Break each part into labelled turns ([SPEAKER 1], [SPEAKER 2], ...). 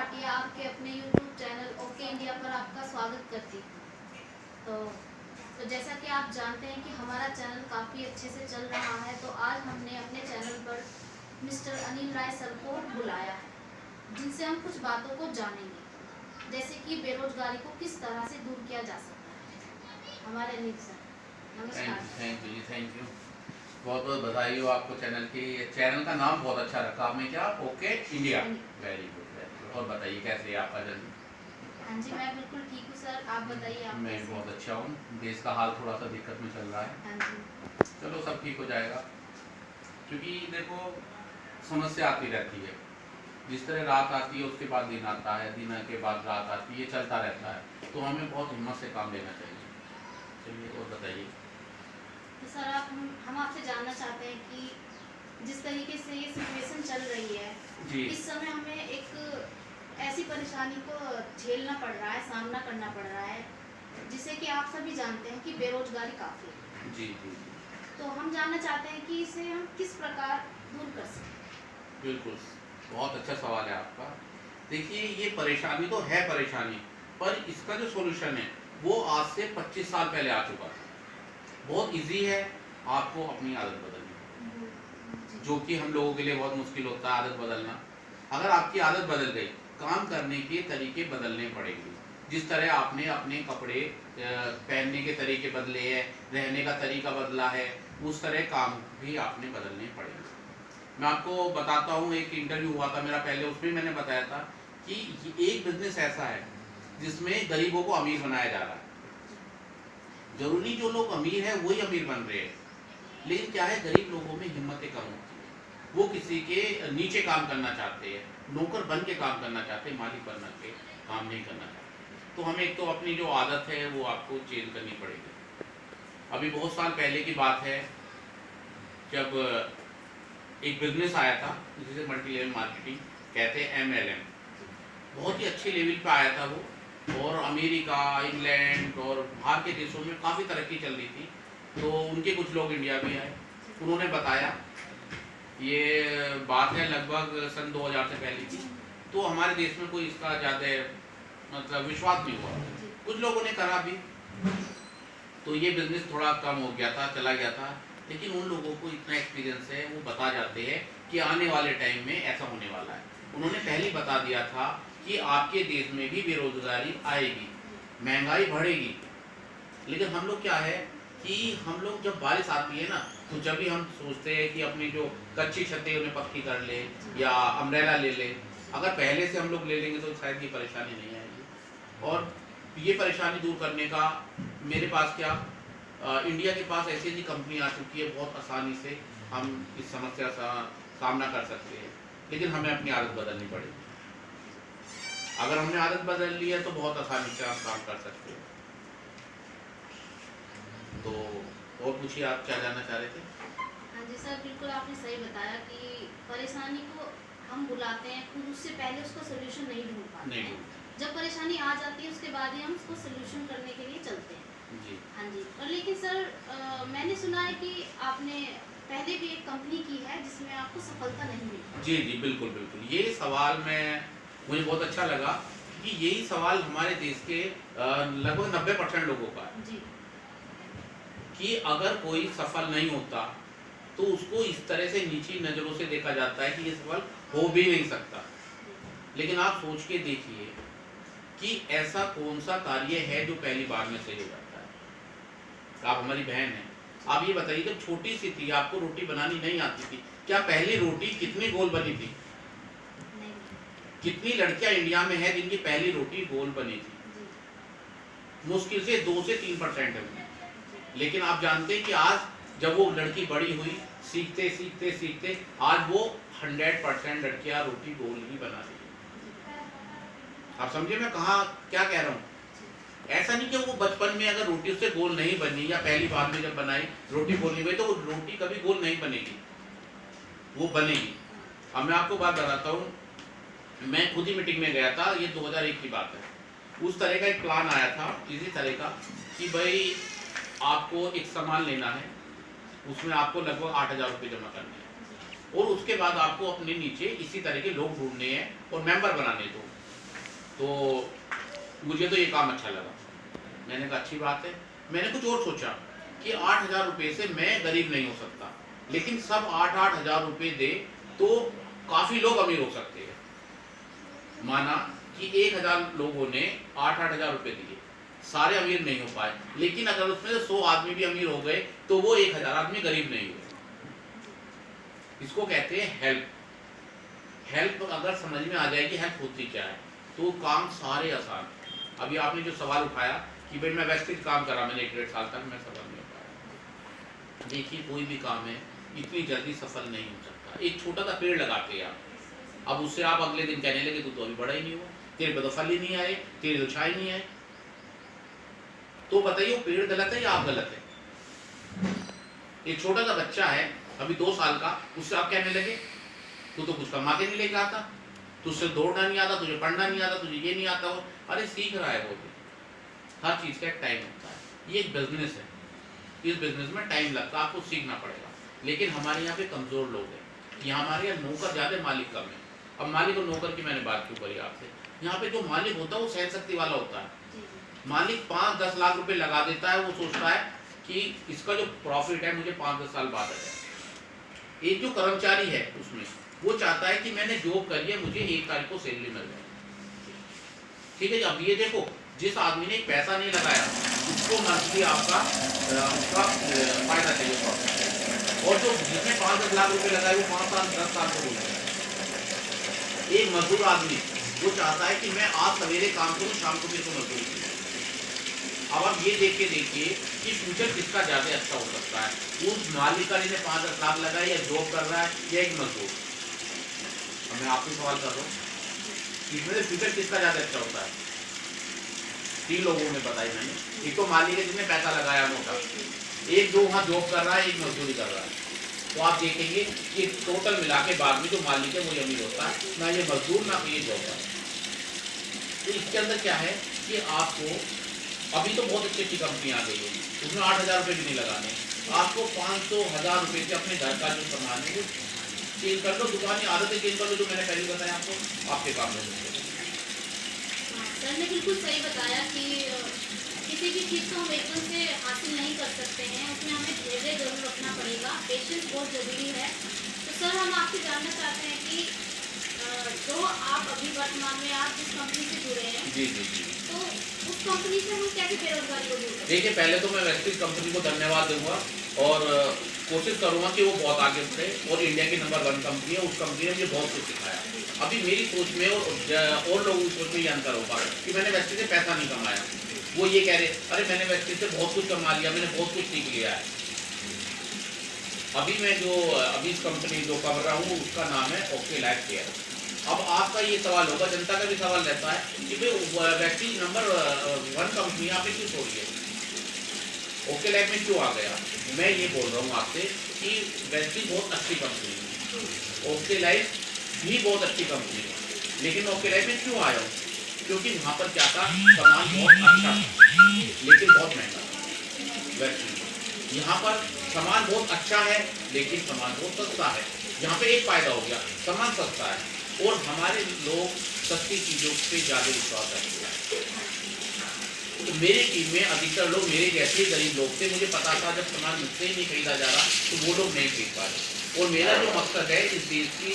[SPEAKER 1] भाटिया आपके अपने YouTube channel okay India पर आपका स्वागत करती हूँ। तो जैसा कि आप जानते हैं कि हमारा चैनल काफ़ी अच्छे से चल रहा है, तो आज हमने अपने चैनल पर मिस्टर अनिल राय सर को बुलाया है, जिनसे हम कुछ बातों को जानेंगे, जैसे कि बेरोजगारी को किस तरह से दूर किया जा सकता है। हमारे अनिल सर, नमस्कार।
[SPEAKER 2] Thank you. बहुत बहुत बधाई हो आपको चैनल की। चैनल का नाम बहुत अच्छा रखा आपने, क्या? Okay India. Very good very good. और बताइए कैसे है आपका जर्नी?
[SPEAKER 1] हाँ जी, मैं बिल्कुल ठीक हूँ सर, आप बताइए। आप?
[SPEAKER 2] मैं बहुत अच्छा हूँ। देश का हाल थोड़ा सा दिक्कत में चल रहा है।
[SPEAKER 1] हाँ जी।
[SPEAKER 2] चलो सब ठीक हो जाएगा, क्योंकि देखो समस्या आती रहती है। जिस तरह रात आती है उसके बाद दिन आता है, दिन के बाद रात आती है, ये चलता रहता है। तो हमें बहुत हिम्मत से काम लेना चाहिए। चलिए और बताइए।
[SPEAKER 1] तो सर हम आपसे जानना चाहते हैं कि जिस तरीके से ये सिचुएशन चल रही है
[SPEAKER 2] जी।
[SPEAKER 1] इस समय हमें एक ऐसी परेशानी को झेलना पड़ रहा है, सामना करना पड़ रहा है, जिसे कि आप सभी जानते हैं कि बेरोजगारी काफ़ी है।
[SPEAKER 2] जी जी जी।
[SPEAKER 1] तो हम जानना चाहते हैं कि इसे हम किस प्रकार दूर कर सकते हैं।
[SPEAKER 2] बिल्कुल, बहुत अच्छा सवाल है आपका। देखिए ये परेशानी तो है परेशानी, पर इसका जो सॉल्यूशन है वो आज से 25 साल पहले आ चुका था। बहुत इजी है आपको अपनी आदत बदलनी, जो कि हम लोगों के लिए बहुत मुश्किल होता है आदत बदलना। अगर आपकी आदत बदल गई, काम करने के तरीके बदलने पड़ेंगे। जिस तरह आपने अपने कपड़े पहनने के तरीके बदले हैं, रहने का तरीका बदला है, उस तरह काम भी आपने बदलने पड़ेंगे। मैं आपको बताता हूँ, एक इंटरव्यू हुआ था मेरा पहले, उसमें मैंने बताया था कि एक बिजनेस ऐसा है जिसमें गरीबों को अमीर बनाया जा रहा है। जरूरी जो लोग अमीर हैं वही अमीर बन रहे हैं, लेकिन क्या है, गरीब लोगों में हिम्मतें कम होती है। वो किसी के नीचे काम करना चाहते हैं, नौकर बन के काम करना चाहते हैं, मालिक बन के काम नहीं करना चाहते। तो हमें एक तो अपनी जो आदत है वो आपको चेंज करनी पड़ेगी। अभी बहुत साल पहले की बात है, जब एक बिजनेस आया था जिसे मल्टी लेवल मार्केटिंग कहते हैं, MLM। बहुत ही अच्छे लेवल पे आया था वो, और अमेरिका, इंग्लैंड और बाहर के देशों में काफ़ी तरक्की चल रही थी। तो उनके कुछ लोग इंडिया भी आए, उन्होंने बताया, ये बात है लगभग सन 2000 से पहले की। तो हमारे देश में कोई इसका ज़्यादा मतलब विश्वास नहीं हुआ, कुछ लोगों ने करा भी, तो ये बिजनेस थोड़ा कम हो गया था, चला गया था। लेकिन उन लोगों को इतना एक्सपीरियंस है, वो बता जाते हैं कि आने वाले टाइम में ऐसा होने वाला है। उन्होंने पहले ही बता दिया था कि आपके देश में भी बेरोजगारी आएगी, महंगाई बढ़ेगी। लेकिन हम लोग क्या है कि हम लोग जब बारिश आती है ना, तो जब भी हम सोचते हैं कि अपनी जो कच्ची छतें उन्हें पक्की कर ले या अम्ब्रेला ले ले। अगर पहले से हम लोग ले लेंगे तो शायद ये परेशानी नहीं आएगी। और ये परेशानी दूर करने का मेरे पास क्या, इंडिया के पास ऐसी ऐसी कंपनी आ चुकी है, बहुत आसानी से हम इस समस्या का सामना कर सकते हैं। लेकिन हमें अपनी आदत बदलनी पड़ेगी। अगर हमने आदत बदल ली है तो बहुत आसानी से हम काम कर सकते हैं। तो और पूछिए, आप क्या जानना चाह रहे थे?
[SPEAKER 1] हाँ जी सर, बिल्कुल आपने सही बताया कि परेशानी को हम बुलाते हैं, फिर उससे पहले उसका सोल्यूशन नहीं ढूंढ पाते हैं। जब परेशानी आ जाती है उसके बाद ही हम उसको सोल्यूशन करने के लिए चलते हैं।
[SPEAKER 2] जी
[SPEAKER 1] हाँ जी। और लेकिन सर मैंने सुना है कि आपने पहले भी एक कंपनी की है जिसमें आपको सफलता नहीं मिली।
[SPEAKER 2] जी जी, बिल्कुल बिल्कुल। ये सवाल मुझे बहुत अच्छा लगा कि यही सवाल हमारे देश के लगभग 90% लोगों का है
[SPEAKER 1] जी।
[SPEAKER 2] कि अगर कोई सफल नहीं होता तो उसको इस तरह से नीची नज़रों से देखा जाता है कि ये सफल हो भी नहीं सकता। लेकिन आप सोच के देखिए कि ऐसा कौन सा कार्य है जो पहली बार में सही हो जाता है। आप हमारी बहन हैं, आप ये बताइए, जब छोटी सी थी, आपको रोटी बनानी नहीं आती थी, क्या पहली रोटी कितनी गोल बनी थी?
[SPEAKER 1] नहीं।
[SPEAKER 2] कितनी लड़कियां इंडिया में है जिनकी पहली रोटी गोल बनी थी? मुश्किल से 2 से 3% है। लेकिन आप जानते हैं कि आज जब वो लड़की बड़ी हुई, सीखते सीखते सीखते आज वो 100% लड़कियां रोटी गोल ही बना रही है। आप समझे मैं क्या कह रहा हूँ? ऐसा नहीं कि वो बचपन में अगर रोटी उससे गोल नहीं बनी या पहली बार में जब बनाई रोटी गोल नहीं बनी तो वो रोटी कभी गोल नहीं बनेगी, वो बनेगी। अब मैं आपको बात बताता हूँ, मैं खुद ही मीटिंग में गया था, ये 2001 की बात है। उस तरह का एक प्लान आया था, इसी तरह का कि भाई आपको एक सामान लेना है, उसमें आपको लगभग 8,000 रुपये जमा करने हैं, और उसके बाद आपको अपने नीचे इसी तरह के लोग ढूंढने हैं और मेंबर बनाने दो। तो मुझे तो ये काम अच्छा लगा। मैंने कहा अच्छी बात है। मैंने कुछ और सोचा कि 8,000 रुपये से मैं गरीब नहीं हो सकता, लेकिन सब 8-8 हज़ार रुपये दे तो काफ़ी लोग अमीर हो सकते हैं। माना कि 1,000 लोगों ने 8-8 हज़ार रुपये दिए, सारे अमीर नहीं हो पाए, लेकिन अगर उसमें से 100 आदमी भी अमीर हो गए तो वो 1,000 आदमी गरीब नहीं हुए। इसको कहते हैं हेल्प। हेल्प अगर समझ में आ जाएगी हेल्प होती क्या है, तो काम सारे आसान। अभी आपने जो सवाल उठाया कि भाई मैं वेस्टेज काम करा, मैंने 1-1.5 साल तक मैं सफल नहीं हो पाया। देखिए कोई भी काम है इतनी जल्दी सफल नहीं हो सकता। एक छोटा सा पेड़ लगाते हैं आप, अब उससे आप अगले दिन कहने लगे तू तो अभी बड़ा ही नहीं हुआ, तेरे पे तो फल ही नहीं आए, तेरे तो छाए नहीं आए, तो बताइए वो पेड़ गलत है या आप गलत है? एक छोटा सा बच्चा है अभी 2 साल का, उससे आप कहने लगे तू तो कुछ कमा के नहीं लेके आता, तुझसे दौड़ना नहीं आता, तुझे पढ़ना नहीं आता, तुझे ये नहीं आता। हो अरे सीख रहा है वो भी। हर चीज़ का एक टाइम होता है। ये एक बिजनेस है, इस बिजनेस में टाइम लगता है, आपको सीखना पड़ेगा। लेकिन हमारे यहाँ पे कमज़ोर लोग हैं, यहाँ हमारे यहाँ नौकर ज़्यादा, मालिक कम है। अब मालिक और नौकर की मैंने बात क्यों करी आपसे, यहाँ पे जो मालिक होता है वो सहन शक्ति वाला होता है। मालिक 5-10 लाख रुपए लगा देता है, वो सोचता है कि इसका जो प्रॉफिट है मुझे 5-10 साल बाद आ जाए। एक जो कर्मचारी है उसमें वो चाहता है कि मैंने जॉब करी है, मुझे 1 तारीख को सैलरी मिल जाए। ठीक है, अब ये देखो जिस आदमी ने पैसा नहीं लगाया उसको मंथली आपका फायदा चाहिए प्रॉफिट, और जो जिसने 5-10 लाख रुपए लगाए वो 5 साल 10 साल को बोल। एक मजदूर आदमी वो चाहता है कि मैं आज सवेरे काम करूँ, शाम को मेरे को मजदूरी चाहिए। अब आप ये देख के देखिए कि फ्यूचर किसका ज़्यादा अच्छा हो सकता है, उस मालिक का जिसने 5-10 लाख लगाए या जॉब कर रहा है, या एक मजदूर। अब मैं आपसे सवाल कर रहा हूँ, इसमें से फ्यूचर किसका ज़्यादा अच्छा होता है? 3 लोगों ने बताई मैंने। एक तो मालिक है जिसने पैसा लगाया मोटा, एक जो वहाँ जॉब कर रहा है, एक मजदूरी कर रहा है। तो आप देखेंगे कि टोटल मिला के बाद में जो मालिक है वो अमीर होता है, ना ये मजदूर ना ये जॉब कर। तो इसके अंदर क्या है कि आपको अभी तो बहुत अच्छी अच्छी कंपनी आ गई है, उसमें 8,000 रुपये भी नहीं लगाने, आपको 500-1,000 रुपये से अपने घर का जो सामान है वो चेंज कर लो, दुकानी आदतें चेंज कर लो, जो मैंने पहले बताया आपको, आपके काम में।
[SPEAKER 1] सर ने बिल्कुल सही बताया कि किसी भी चीज़ को हम एकदम से हासिल नहीं कर सकते हैं, उसमें हमें धैर्य जरूर रखना पड़ेगा, पेशेंस बहुत ज़रूरी है। तो सर हम आपसे जानना चाहते हैं कि जो आप अभी वर्तमान में आप जिस कंपनी से जुड़े हैं,
[SPEAKER 2] जी जी जी,
[SPEAKER 1] तो उस कंपनी से हम कैसे बेरोजगारी को दूर करें?
[SPEAKER 2] देखिए पहले तो मैं वेस्टेज कंपनी को धन्यवाद दूंगा और कोशिश करूंगा कि वो बहुत आगे बढ़े, और इंडिया की नंबर 1 कंपनी है, उस कंपनी ने मुझे बहुत कुछ सिखाया। अभी मेरी सोच में और लोगों की सोच में ये अंतर होगा कि मैंने वेस्टेज से पैसा नहीं कमाया, वो ये कह रहे अरे मैंने वेस्टेज से बहुत कुछ कमा लिया, मैंने बहुत कुछ सीख लिया है। अभी मैं जो अभी इस कंपनी जो कर रहा हूँ उसका नाम है ओके लाइफ केयर। अब आपका ये सवाल होगा, जनता का भी सवाल रहता है कि भाई वेस्टेज नंबर 1 कंपनी आपने क्यों छोड़ी है, ओके लाइफ में क्यों आ गया? मैं ये बोल रहा हूँ आपसे कि वेस्टेज बहुत अच्छी कंपनी है, ओके लाइफ भी बहुत अच्छी कंपनी है, लेकिन ओके लाइफ में क्यों आया हूँ? क्योंकि वहाँ पर क्या था, सामान बहुत अच्छा था लेकिन बहुत महंगा। वेस्टेज यहाँ पर सामान बहुत अच्छा है लेकिन सामान बहुत सस्ता है। यहाँ पे एक फायदा हो गया, सामान सस्ता है और हमारे लोग सस्ती चीज़ों पे ज़्यादा विश्वास रखते हैं। तो मेरी टीम में अधिकतर लोग मेरे जैसे गरीब लोग थे, मुझे पता था जब सामान मुझसे ही नहीं खरीदा जा रहा तो वो लोग नहीं खरीद पा रहे। और मेरा जो मकसद है इस देश की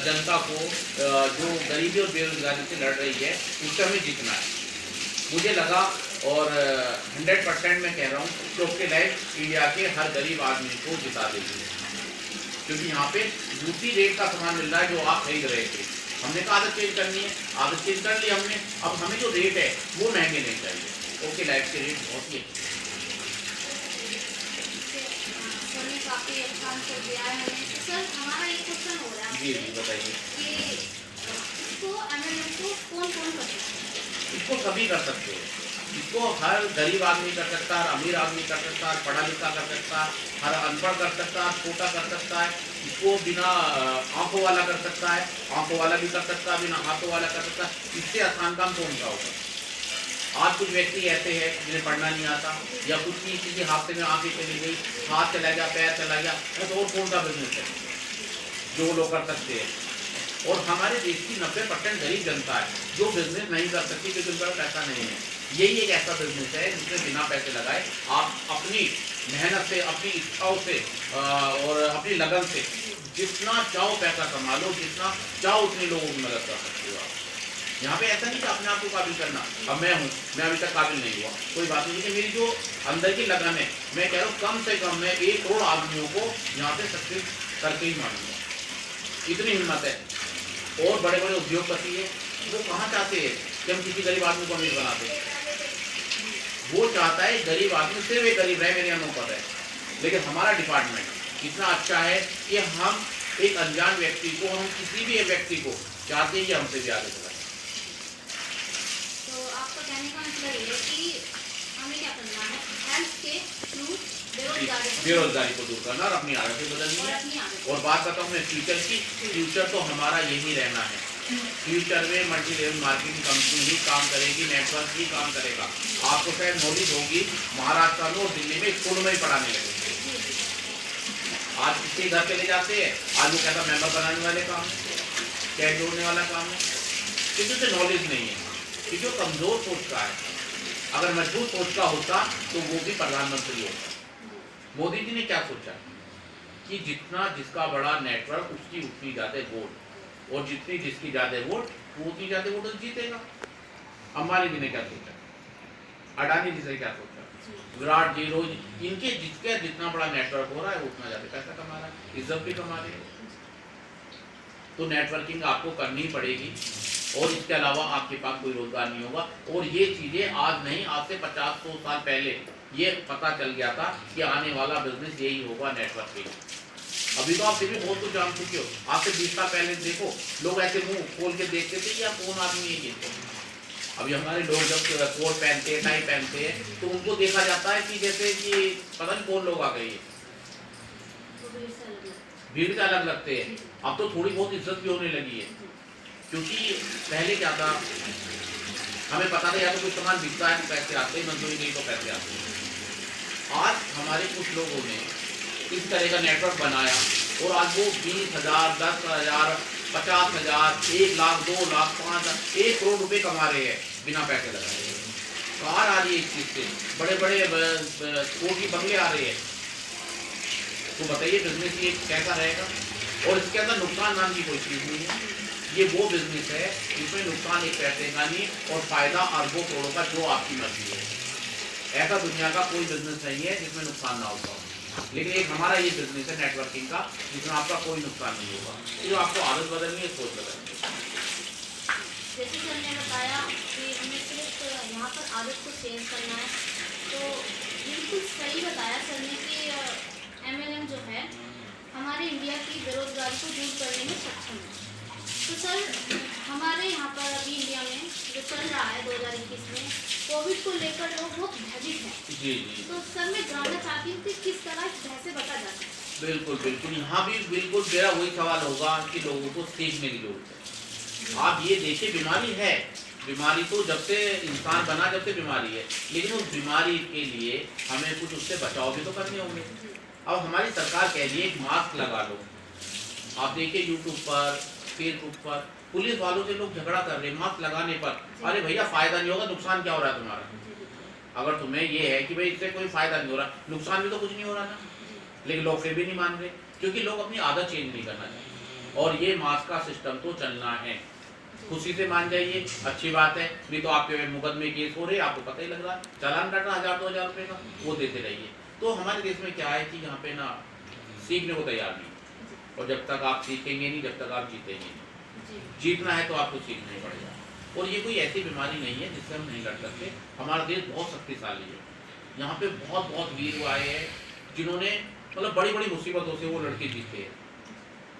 [SPEAKER 2] जनता को जो गरीबी और बेरोजगारी से लड़ रही है उससे हमें जीतना है। मुझे लगा और 100% मैं कह रहा हूँ कि ओके लाइफ इंडिया के हर गरीब आदमी को जिता देगी, क्योंकि यहाँ पे दूसरी रेट का सामान मिल रहा है जो आप खरीद रहे थे। हमने कहा आदत चेंज करनी है, आदत चेंज कर ली हमने, अब हमें जो रेट है वो महंगे नहीं चाहिए। ओके लाइफ के रेट बहुत ही अच्छे।
[SPEAKER 1] सर ने काफ़ी अच्छा आंसर दिया है हमें। तो सर हमारा एक क्वेश्चन हो रहा है
[SPEAKER 2] जी जी बताइए।
[SPEAKER 1] कि इसको MLM को कौन कौन कर सकता है?
[SPEAKER 2] इसको सभी कर सकते हैं, इसको हर गरीब आदमी कर सकता है, अमीर आदमी कर सकता है, पढ़ा लिखा कर सकता है, हर अनपढ़ कर सकता है, छोटा कर सकता है, इसको बिना आंखों वाला कर सकता है, आंखों वाला भी कर सकता है, बिना हाथों वाला कर सकता है। इससे आसान काम कौन सा होगा? आज कुछ व्यक्ति ऐसे हैं जिन्हें पढ़ना नहीं आता, या कुछ की किसी हादसे में आंखें चली गई, हाथ चला गया, पैर चला गया, तो और कौन सा बिजनेस है जो लोग कर सकते हैं? और हमारे देश की 90% गरीब जनता है जो बिजनेस नहीं कर सकती क्योंकि उनका पैसा नहीं है। यही एक ऐसा बिजनेस है जिसमें बिना पैसे लगाए आप अपनी मेहनत से, अपनी इच्छाओं से और अपनी लगन से जितना चाहो पैसा कमा लो, जितना चाहो उतने लोगों की मदद कर सकते हो आप। यहाँ पे ऐसा नहीं कि अपने आप को काबिल करना, अब मैं हूँ, मैं अभी तक काबिल नहीं हुआ, कोई बात नहीं, लेकिन मेरी जो अंदर की लगन है, मैं कह रहा हूँ कम से कम मैं 1 करोड़ आदमियों को यहाँ पे सक्सेस करके ही मानूंगा, इतनी हिम्मत है। और बड़े बड़े उद्योगपति है, वो कहाँ चाहते हैं कि हम किसी गरीब आदमी को अमीर बना दें। वो चाहता है गरीब आदमी सिर्फ एक गरीब रहे, मेरे यहाँ नौकर है। लेकिन हमारा डिपार्टमेंट इतना अच्छा है कि हम एक अनजान व्यक्ति को, हम किसी भी एक व्यक्ति को चाहते हैं कि हमसे भी आगे चलाए।
[SPEAKER 1] तो आपका कहने का मतलब ये है कि हमें क्या करना है, हेल्थ के थ्रू
[SPEAKER 2] बेरोजगारी को दूर करना और अपनी आदतें बदलनी है। और बात बताऊँ मैं फ्यूचर की, फ्यूचर तो हमारा यही रहना है। फ्यूचर में मल्टी लेवल मार्केटिंग कंपनी ही काम करेगी, नेटवर्क ही काम करेगा। आपको शायद नॉलेज होगी, महाराष्ट्र में और दिल्ली में स्कूलों में ही पढ़ाने लगे। आज किसी घर पे ले जाते हैं, आज वो कहता मेंबर बनाने वाले काम है, कैश जोड़ने वाला काम है, क्योंकि उसे नॉलेज नहीं है, क्योंकि वो कमजोर सोच का है। अगर मजबूत सोच का होता तो वो भी प्रधानमंत्री होता। मोदी जी ने क्या सोचा कि जितना जिसका बड़ा नेटवर्क उसकी उतनी ज्यादा वोट, और जितनी जिसकी ज्यादा वोट वो उतनी ज्यादा वोट जीतेगा। अंबानी जी ने क्या सोचा, अडानी जी से क्या सोचा, विराट जी, रोहित, इनके जिसका जितना बड़ा नेटवर्क हो रहा है उतना ज्यादा पैसा कमा रहा है, इज्जत भी कमा रहे हैं। तो नेटवर्किंग आपको करनी पड़ेगी, और इसके अलावा आपके पास कोई रोजगार नहीं होगा। और ये चीजें आज नहीं, आज से 50-100 साल पहले ये पता चल गया था कि आने वाला बिजनेस यही होगा, नेटवर्किंग। अभी तो आप फिर भी बहुत कुछ जान चुके हो, आज से 20 साल पहले देखो लोग ऐसे मुंह खोल के देखते थे कि आप कौन आदमी है ये। अभी हमारे लोग जब कोट पहनते हैं, टाई पहनते हैं, तो उनको देखा जाता है कि जैसे कि पता नहीं कौन लोग आ गए हैं, भीड़ से अलग लगते हैं। अब तो थोड़ी बहुत इज्जत भी होने लगी है, क्योंकि पहले क्या था, हमें पता था या तो कुछ सामान बिकता है तो पैसे आते हैं, मजदूरी नहीं तो पैसे आते हैं। आज हमारे कुछ लोगों ने इस तरह का नेटवर्क बनाया, और आज वो 20,000, 10,000, 50,000, 1 लाख, 2 लाख, 5 लाख, 1 करोड़ रुपए कमा रहे हैं बिना पैसे लगाए। कार आ रही है इस चीज से, बड़े बड़े कोठी बंगले आ रहे हैं। तो बताइए बिजनेस ये कैसा रहेगा। और इसके अंदर नुकसान नाम की कोई चीज नहीं है। ये वो बिजनेस है जिसमें नुकसान एक पैसे का नहीं और फायदा अरबों करोड़ों का, जो आपकी मर्जी है। ऐसा दुनिया का कोई बिजनेस नहीं है जिसमें नुकसान ना होता हो। लेकिन एक हमारा ये बिजनेस है नेटवर्किंग का, जिसमें आपका कोई नुकसान नहीं होगा। ये आपको आदत बदलनी है, सोच बदलनी है।
[SPEAKER 1] जैसे सर ने बताया कि हमें सिर्फ यहाँ पर आदत को चेंज करना है, तो बिल्कुल सही बताया सर ने कि MLM जो है हमारे इंडिया की बेरोजगारी को दूर करने में सक्षम है। तो सर हमारे यहाँ पर अभी इंडिया में जो चल रहा है 2021 में, कोविड को लेकर लोग बहुत भयभीत हैं।
[SPEAKER 2] जी जी।
[SPEAKER 1] तो सर मैं जानना चाहती हूँ कि किस तरह कैसे बचा जा सकता है।
[SPEAKER 2] बिल्कुल बिल्कुल, यहाँ भी बिल्कुल मेरा वही सवाल होगा कि लोगों को सीखने की जरूरत है। आप ये देखिए, बीमारी है, बीमारी तो जब से इंसान बना जब से बीमारी है, लेकिन उस बीमारी के लिए हमें कुछ उससे बचाव भी तो करने होंगे। अब हमारी सरकार कह रही है कि मास्क लगा लो। आप देखिए यूट्यूब पर, फेसबुक पर पुलिस वालों से लोग झगड़ा कर रहे हैं मास्क लगाने पर। अरे भैया फायदा नहीं होगा, नुकसान क्या हो रहा है तुम्हारा। अगर तुम्हें ये है कि भाई इससे कोई फायदा नहीं हो रहा, नुकसान भी तो कुछ नहीं हो रहा ना। लेकिन लोग फिर भी नहीं मान रहे, क्योंकि लोग अपनी आदत चेंज नहीं करना चाहते। और ये मास्क का सिस्टम तो चलना है, खुशी से मान जाइए, अच्छी बात है। नहीं तो आपके मुकदमे केस हो रहे, आपको पता ही लग रहा है, चालान कट रहा 1000-2000 रुपये का, वो देते रहिए। तो हमारे देश में क्या है कि यहाँ पे ना सीखने को तैयार नहीं, और जब तक आप सीखेंगे नहीं, जब तक आप जीतेंगे नहीं। जीतना है तो आपको सीखना ही पड़ेगा। और ये कोई ऐसी बीमारी नहीं है जिससे हम नहीं लड़ सकते। हमारा देश बहुत शक्तिशाली है, यहाँ पे बहुत बहुत वीर आए हैं जिन्होंने मतलब बड़ी बड़ी मुसीबतों से वो लड़के जीते हैं।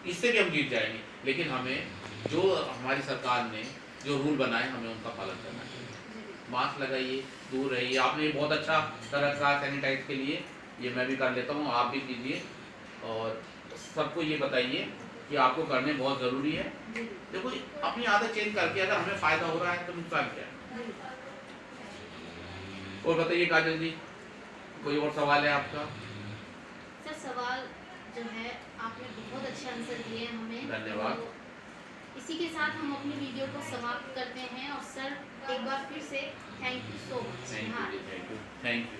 [SPEAKER 2] इससे भी हम जीत जाएंगे, लेकिन हमें जो हमारी सरकार ने जो रूल बनाए हमें उनका पालन करना चाहिए। मास्क लगाइए, दूर रहिए। आपने बहुत अच्छा कर रखा सैनिटाइज के लिए, ये मैं भी कर लेता हूँ, आप भी कीजिए। और सबको ये बताइए कि आपको करने बहुत ज़रूरी है। देखो अपनी आदत चेंज करके अगर हमें फ़ायदा हो रहा है तो नुकसान क्या है। और बताइए काजल जी, कोई और सवाल है आपका?
[SPEAKER 1] सर सवाल जो है आपने बहुत अच्छे आंसर दिए हमें,
[SPEAKER 2] धन्यवाद।
[SPEAKER 1] इसी के साथ हम अपनी वीडियो को समाप्त करते हैं और सर एक बार फिर से thank you so much.
[SPEAKER 2] Thank you, thank you, thank you.